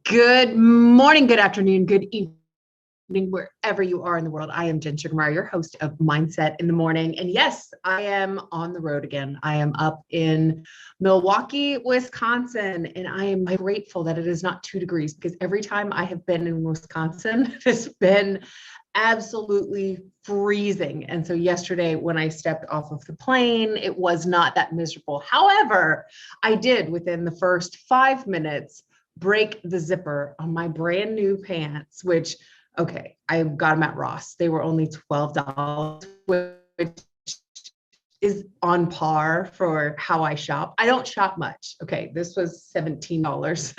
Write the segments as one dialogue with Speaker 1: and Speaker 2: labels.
Speaker 1: Good morning, good afternoon, good evening, wherever you are in the world. I am Jen Sugarmeyer, your host of Mindset in the Morning. And yes, I am on the road again. I am up in Milwaukee, Wisconsin, and I am grateful that it is not 2 degrees because every time I have been in Wisconsin, it has been absolutely freezing. And so yesterday, when I stepped off of the plane, it was not that miserable. However, I did within the first 5 minutes break the zipper on my brand new pants, which, okay, I got them at Ross. They were only $12, which is on par for how I shop. I don't shop much. Okay, this was $17.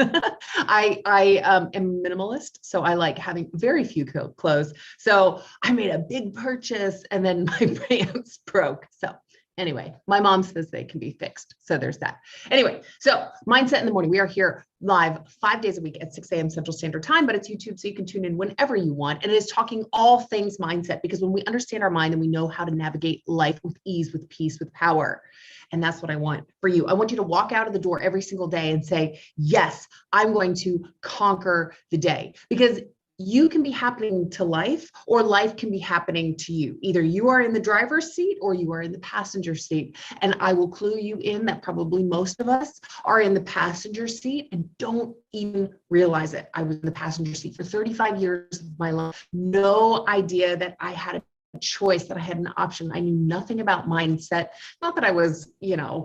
Speaker 1: I am minimalist, so I like having very few clothes. So I made a big purchase, and then my pants broke. So anyway, my mom says they can be fixed. So there's that. Anyway, so Mindset in the Morning. We are here live 5 days a week at 6 a.m. Central Standard Time, but it's YouTube, so you can tune in whenever you want. And it is talking all things mindset, because when we understand our mind, then we know how to navigate life with ease, with peace, with power. And that's what I want for you. I want you to walk out of the door every single day and say, yes, I'm going to conquer the day, because you can be happening to life, or life can be happening to you. Either you are in the driver's seat or you are in the passenger seat. And I will clue you in that probably most of us are in the passenger seat and don't even realize it. I was in the passenger seat for 35 years of my life. No idea that I had a choice, that I had an option. I knew nothing about mindset. Not that I was,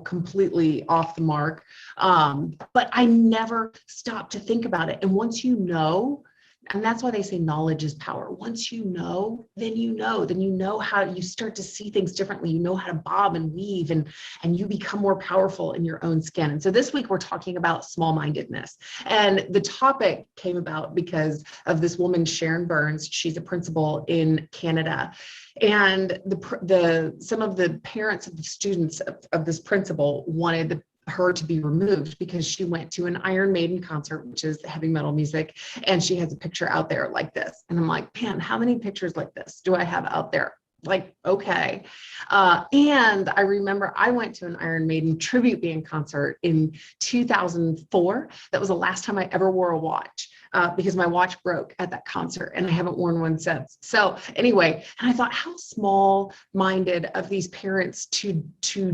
Speaker 1: completely off the mark, but I never stopped to think about it. And once you know, and that's why they say knowledge is power. Once you know, then you know how you start to see things differently. You know how to bob and weave, and you become more powerful in your own skin. And so this week we're talking about small-mindedness. And the topic came about because of this woman, Sharon Burns. She's a principal in Canada. And some of the parents of the students of this principal wanted her to be removed because she went to an Iron Maiden concert, which is heavy metal music, and she has a picture out there like this. And I'm like, man, how many pictures like this do I have out there? Like, okay. And I remember I went to an Iron Maiden tribute band concert in 2004. That was the last time I ever wore a watch, because my watch broke at that concert and I haven't worn one since. So anyway, and I thought, how small-minded of these parents to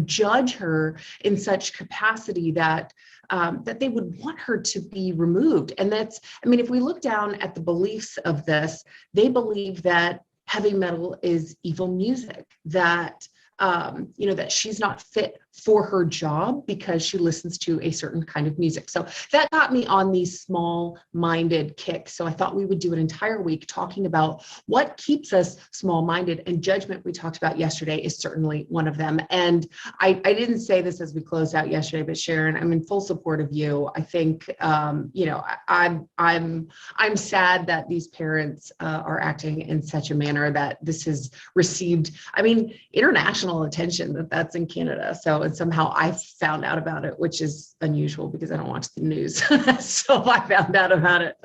Speaker 1: judge her in such capacity that that they would want her to be removed. And if we look down at the beliefs of this, they believe that heavy metal is evil music, that that she's not fit for her job because she listens to a certain kind of music. So that got me on these small-minded kicks. So I thought we would do an entire week talking about what keeps us small-minded, and judgment, we talked about yesterday, is certainly one of them. And I didn't say this as we closed out yesterday, but Sharon, I'm in full support of you. I think, I'm sad that these parents are acting in such a manner that this has received, international attention, that's in Canada. So, and somehow I found out about it, which is unusual because I don't watch the news. So I found out about it.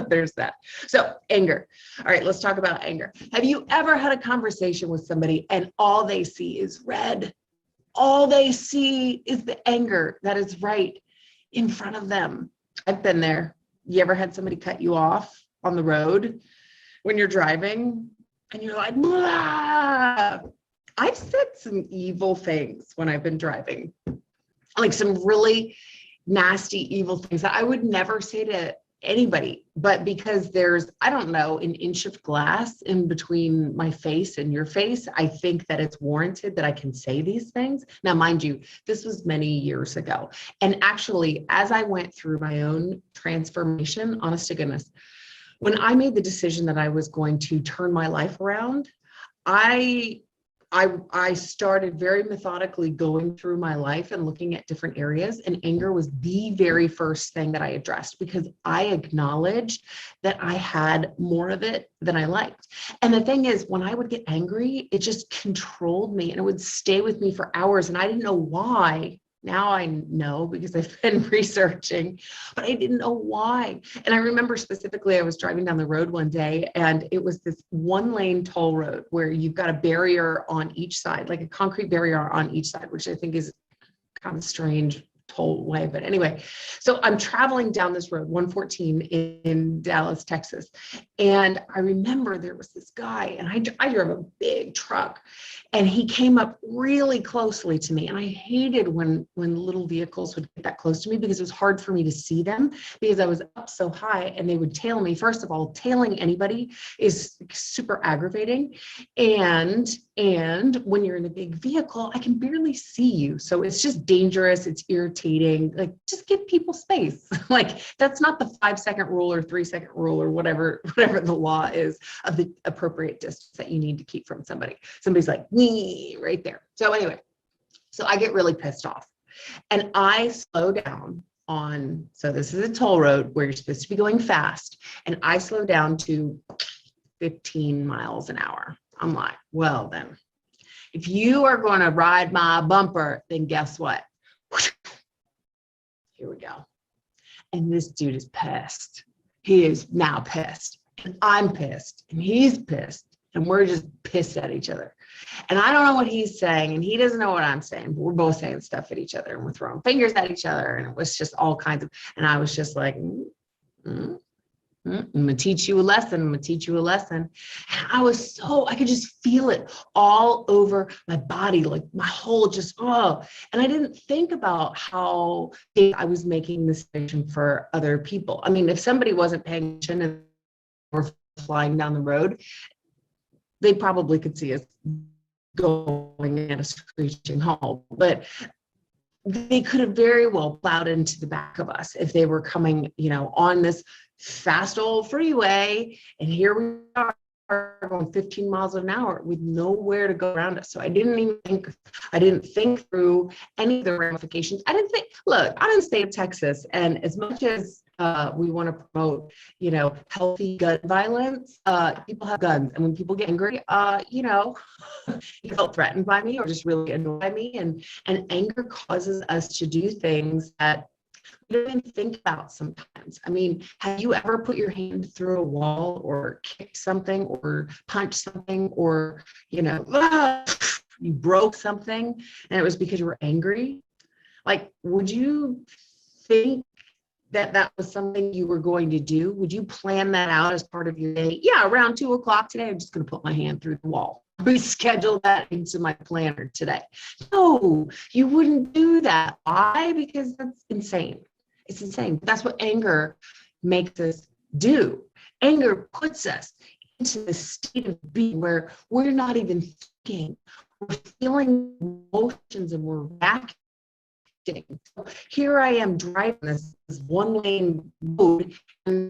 Speaker 1: There's that. So anger. All right, let's talk about anger. Have you ever had a conversation with somebody and all they see is red? All they see is the anger that is right in front of them. I've been there. You ever had somebody cut you off on the road when you're driving and you're like, blah? I've said some evil things when I've been driving, like some really nasty, evil things that I would never say to anybody, but because there's, I don't know, an inch of glass in between my face and your face, I think that it's warranted that I can say these things. Now, mind you, this was many years ago. And actually, as I went through my own transformation, honest to goodness, when I made the decision that I was going to turn my life around, I started very methodically going through my life and looking at different areas, and anger was the very first thing that I addressed, because I acknowledged that I had more of it than I liked. And the thing is, when I would get angry, it just controlled me and it would stay with me for hours, and I didn't know why. Now I know because I've been researching, but I didn't know why. And I remember specifically, I was driving down the road one day and it was this 1-lane toll road where you've got a barrier on each side, like a concrete barrier on each side, which I think is kind of strange tollway. But anyway, so I'm traveling down this road, 114 in Dallas, Texas. And I remember there was this guy, and I drove a big truck, and he came up really closely to me. And I hated when little vehicles would get that close to me, because it was hard for me to see them because I was up so high and they would tail me. First of all, tailing anybody is super aggravating. And when you're in a big vehicle, I can barely see you. So it's just dangerous. It's irritating. Like, just give people space. Like, that's not the 5-second rule or 3-second rule or whatever the law is of the appropriate distance that you need to keep from somebody. Somebody's like, me right there. So anyway, so I get really pissed off, and I slow down on, so this is a toll road where you're supposed to be going fast, and I slow down to 15 miles an hour. I'm like, well then, if you are going to ride my bumper, then guess what? Here we go. And this dude is pissed. He is now pissed, and I'm pissed, and he's pissed, and we're just pissed at each other. And I don't know what he's saying, and he doesn't know what I'm saying, but we're both saying stuff at each other, and we're throwing fingers at each other, and it was just all kinds of, and I was just like, I'm gonna teach you a lesson. I'm gonna teach you a lesson. And I could just feel it all over my body, like my whole just, oh. And I didn't think about how I was making this decision for other people. I mean, if somebody wasn't paying attention and were flying down the road, they probably could see us going at a screeching halt. But they could have very well plowed into the back of us if they were coming, on this fast old freeway, and here we are going 15 miles an hour with nowhere to go around us. So I didn't think through any of the ramifications. I'm in the state of Texas, and as much as we want to promote, healthy gun violence, people have guns, and when people get angry, you felt threatened by me or just really annoyed by me, and anger causes us to do things that we don't even think about sometimes. I mean, have you ever put your hand through a wall or kicked something or punched something, or, you broke something and it was because you were angry? Like, would you think that was something you were going to do? Would you plan that out as part of your day? Yeah, around 2:00 today, I'm just going to put my hand through the wall. Reschedule that into my planner today. No, you wouldn't do that. Why? Because that's insane. It's insane. That's what anger makes us do. Anger puts us into the state of being where we're not even thinking. We're feeling emotions and we're reacting. So here I am driving this one-lane road, and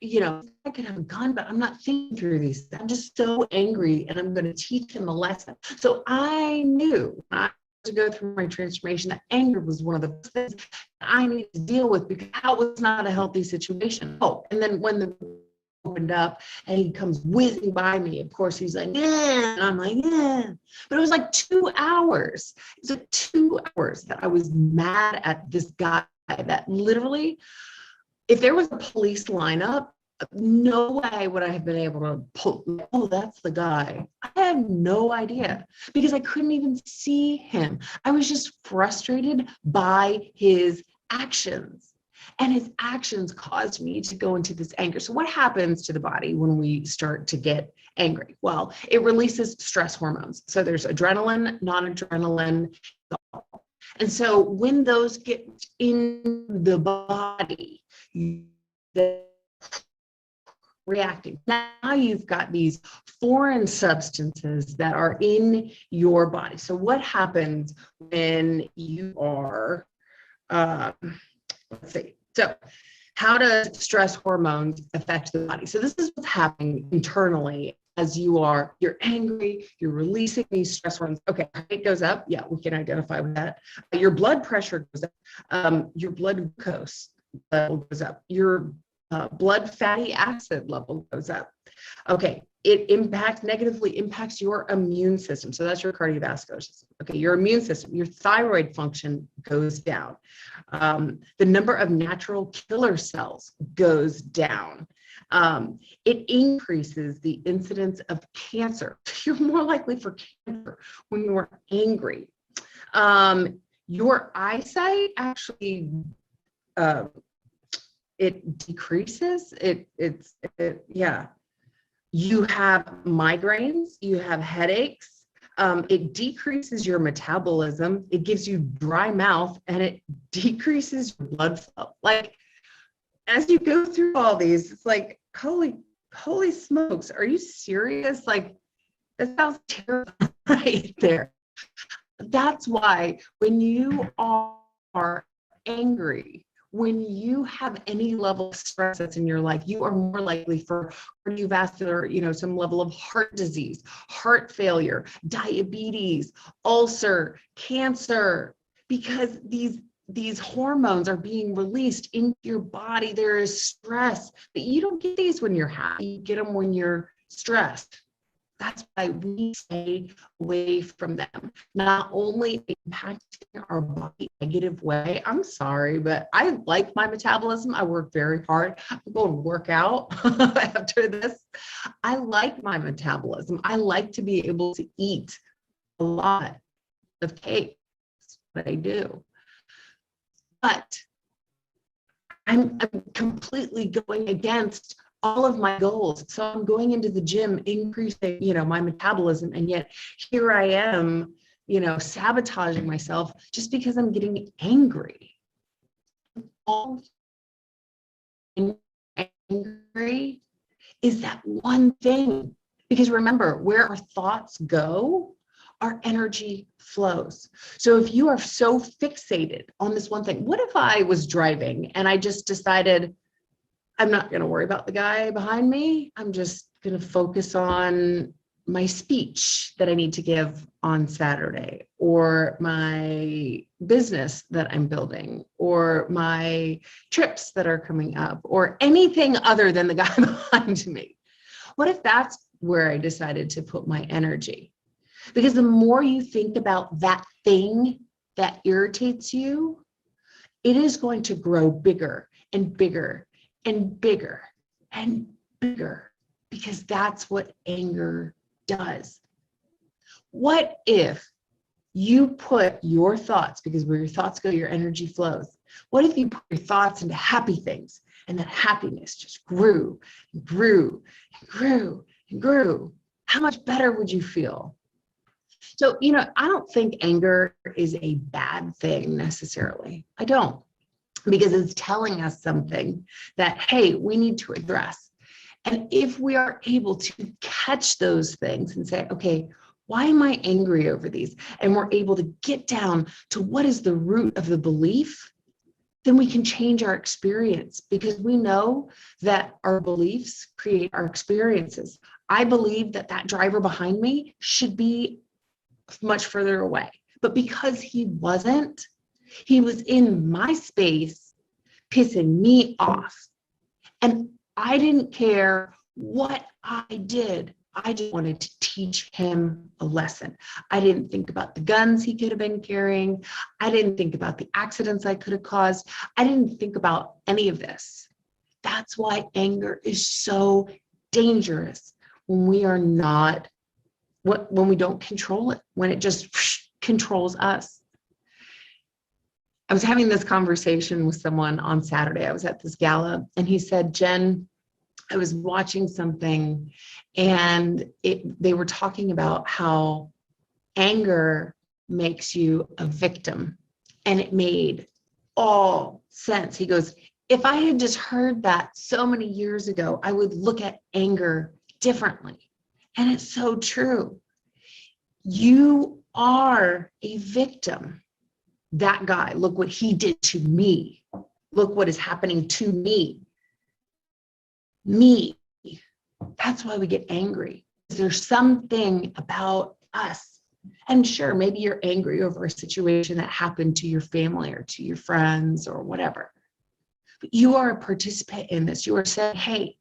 Speaker 1: I could have a gun, but I'm not thinking through these. I'm just so angry, and I'm going to teach him a lesson. So I knew to go through my transformation that anger was one of the things I needed to deal with, because that was not a healthy situation. Oh, and then when the opened up and he comes whizzing by me, of course he's like, yeah, and I'm like, yeah. But it was like 2 hours. It was like 2 hours that I was mad at this guy that literally, if there was a police lineup, no way would I have been able to pull, oh, that's the guy. I had no idea, because I couldn't even see him. I was just frustrated by his actions, and his actions caused me to go into this anger. So what happens to the body when we start to get angry? Well, it releases stress hormones. So there's adrenaline, non-adrenaline. And so when those get in the body, the reacting. Now you've got these foreign substances that are in your body. So what happens when you are, let's see. So how does stress hormones affect the body? So this is what's happening internally as you're angry, you're releasing these stress hormones. Okay, it goes up. Yeah, we can identify with that. Your blood pressure goes up. Your blood glucose level goes up. Your blood fatty acid level goes up. Okay, it negatively impacts your immune system. So that's your cardiovascular system. Okay, your immune system, your thyroid function goes down. The number of natural killer cells goes down. It increases the incidence of cancer. You're more likely for cancer when you're angry. your eyesight actually, it decreases. Yeah. You have migraines, you have headaches. It decreases your metabolism. It gives you dry mouth, and it decreases your blood flow. Like, as you go through all these, it's like, holy smokes, are you serious? Like, that sounds terrible right there. That's why when you are angry, when you have any level of stress that's in your life, you are more likely for cardiovascular, some level of heart disease, heart failure, diabetes, ulcer, cancer, because these hormones are being released into your body. There is stress, but you don't get these when you're happy. You get them when you're stressed. That's why we stay away from them. Not only impacting our body in a negative way. I'm sorry, but I like my metabolism. I work very hard. I'm going to work out after this. I like my metabolism. I like to be able to eat a lot of cake. That's what I do. But I'm completely going against all of my goals. So I'm going into the gym, increasing, my metabolism. And yet here I am, sabotaging myself just because I'm getting angry. All angry is that one thing. Because remember, where our thoughts go, our energy flows. So if you are so fixated on this one thing, what if I was driving and I just decided, I'm not going to worry about the guy behind me. I'm just going to focus on my speech that I need to give on Saturday, or my business that I'm building, or my trips that are coming up, or anything other than the guy behind me. What if that's where I decided to put my energy? Because the more you think about that thing that irritates you, it is going to grow bigger and bigger and bigger and bigger, because that's what anger does. What if you put your thoughts, because where your thoughts go, your energy flows. What if you put your thoughts into happy things, and that happiness just grew and grew and grew and grew? How much better would you feel? So, I don't think anger is a bad thing necessarily. I don't, because it's telling us something that, hey, we need to address. And if we are able to catch those things and say, okay, why am I angry over these? And we're able to get down to what is the root of the belief, then we can change our experience, because we know that our beliefs create our experiences. I believe that that driver behind me should be much further away. But because he wasn't, he was in my space, pissing me off. And I didn't care what I did. I just wanted to teach him a lesson. I didn't think about the guns he could have been carrying. I didn't think about the accidents I could have caused. I didn't think about any of this. That's why anger is so dangerous when we are not, when we don't control it, when it just controls us. I was having this conversation with someone on Saturday. I was at this gala, and he said, Jen, I was watching something, and they were talking about how anger makes you a victim. And it made all sense. He goes, if I had just heard that so many years ago, I would look at anger differently. And it's so true. You are a victim. That guy, look what he did to me. Look what is happening to me. Me. That's why we get angry. There's something about us. And sure, maybe you're angry over a situation that happened to your family or to your friends or whatever. But you are a participant in this. You are saying, hey,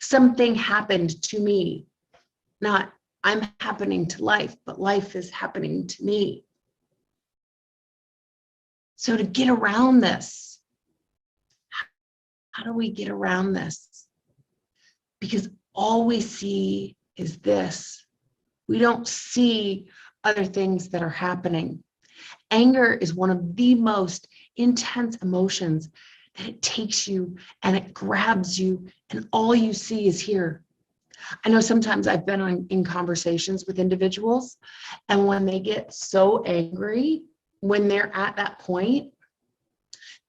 Speaker 1: something happened to me. Not I'm happening to life, but life is happening to me. So to get around this, how do we get around this? Because all we see is this. We don't see other things that are happening. Anger is one of the most intense emotions that it takes you and it grabs you, and all you see is here. I know sometimes I've been in conversations with individuals, and when they get so angry, when they're at that point,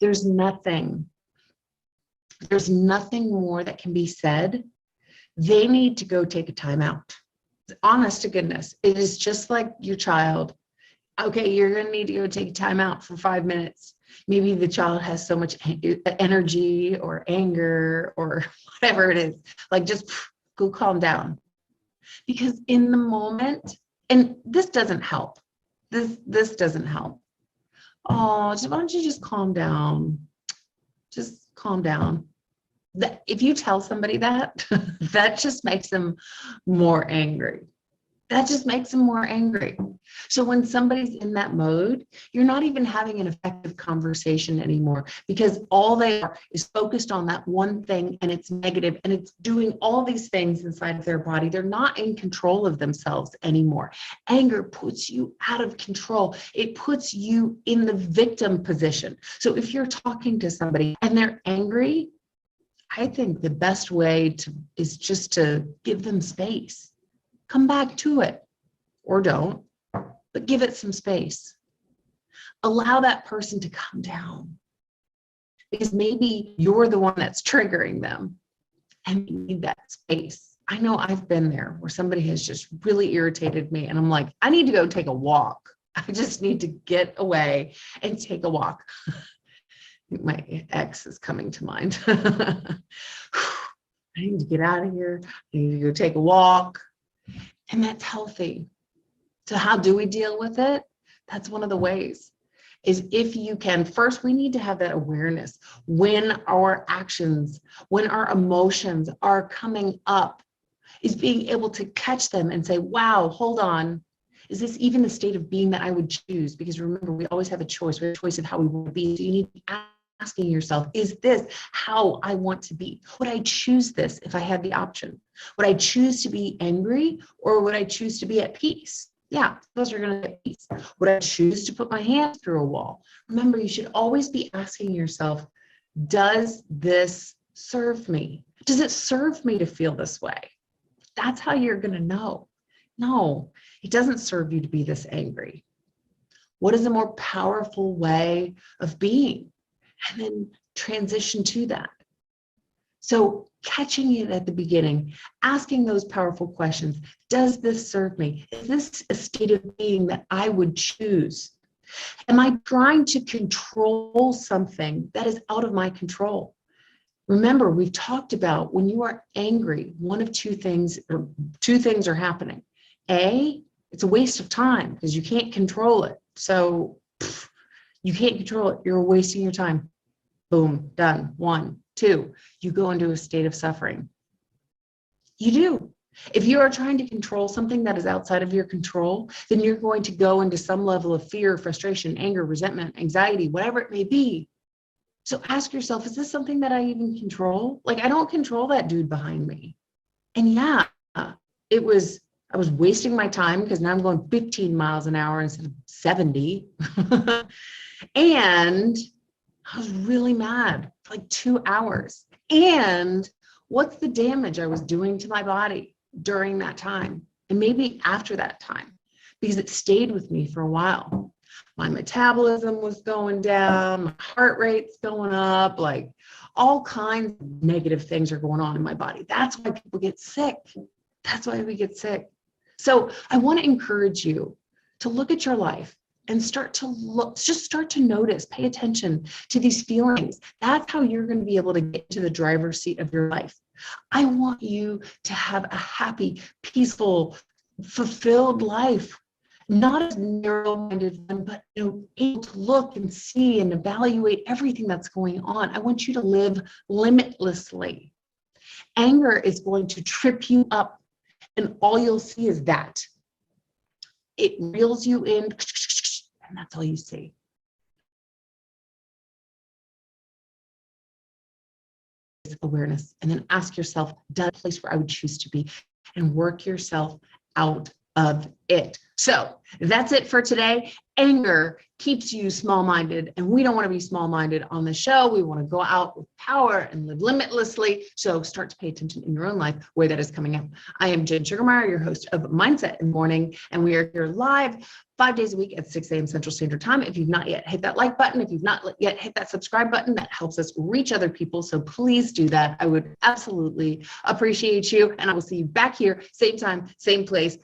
Speaker 1: there's nothing more that can be said. They need to go take a time out. Honest to goodness, it is just like your child. Okay, you're going to need to go take a time out for 5 minutes. Maybe the child has so much energy or anger or whatever it is. Like, just go calm down. Because in the moment, and this doesn't help. This doesn't help. Oh, why don't you just calm down? Just calm down. If you tell somebody that, that just makes them more angry. That just makes them more angry. So when somebody's in that mode, you're not even having an effective conversation anymore, because all they are is focused on that one thing, and it's negative, and it's doing all these things inside of their body. They're not in control of themselves anymore. Anger puts you out of control. It puts you in the victim position. So if you're talking to somebody and they're angry, I think the best way is just to give them space. Come back to it, or don't, but give it some space. Allow that person to come down, because maybe you're the one that's triggering them and you need that space. I know I've been there where somebody has just really irritated me, and I'm like, I need to go take a walk. I just need to get away and take a walk. My ex is coming to mind. I need to get out of here. I need to go take a walk. And that's healthy. So how do we deal with it? That's one of the ways, is if you can, first, we need to have that awareness when our actions, when our emotions are coming up, is being able to catch them and say, wow, hold on. Is this even the state of being that I would choose? Because remember, we always have a choice. We have a choice of how we want to be. So you need to be asking yourself, is this how I want to be? Would I choose this if I had the option? Would I choose to be angry, or would I choose to be at peace? Yeah, those are going to be at peace. Would I choose to put my hand through a wall? Remember, you should always be asking yourself, does this serve me? Does it serve me to feel this way? That's how you're going to know. No, it doesn't serve you to be this angry. What is a more powerful way of being? And then transition to that. So catching it at the beginning, asking those powerful questions. Does this serve me? Is this a state of being that I would choose? Am I trying to control something that is out of my control? Remember, we've talked about when you are angry, one of two things are happening. A, it's a waste of time because you can't control it. So you can't control it. You're wasting your time. Boom, done. 1, 2, you go into a state of suffering. You do. If you are trying to control something that is outside of your control, then you're going to go into some level of fear, frustration, anger, resentment, anxiety, whatever it may be. So ask yourself, is this something that I even control? Like, I don't control that dude behind me. And yeah, I was wasting my time because now I'm going 15 miles an hour instead of 70. And I was really mad for like 2 hours. And what's the damage I was doing to my body during that time? And maybe after that time, because it stayed with me for a while. My metabolism was going down, my heart rate's going up, like all kinds of negative things are going on in my body. That's why people get sick. That's why we get sick. So I want to encourage you to look at your life and start to notice, pay attention to these feelings. That's how you're going to be able to get to the driver's seat of your life. I want you to have a happy, peaceful, fulfilled life. Not a narrow-minded one, but able to look and see and evaluate everything that's going on. I want you to live limitlessly. Anger is going to trip you up, and all you'll see is that. It reels you in, and that's all you see. Awareness, and then ask yourself, does a place where I would choose to be, and work yourself out of it. So that's it for today. Anger keeps you small-minded, and we don't want to be small-minded on the show. We want to go out with power and live limitlessly. So start to pay attention in your own life where that is coming up. I am Jen Sugarmeyer, your host of Mindset in the Morning, and we are here live 5 days a week at 6 a.m. Central Standard Time. If you've not yet hit that like button, if you've not yet hit that subscribe button, that helps us reach other people. So please do that. I would absolutely appreciate you. And I will see you back here, same time, same place,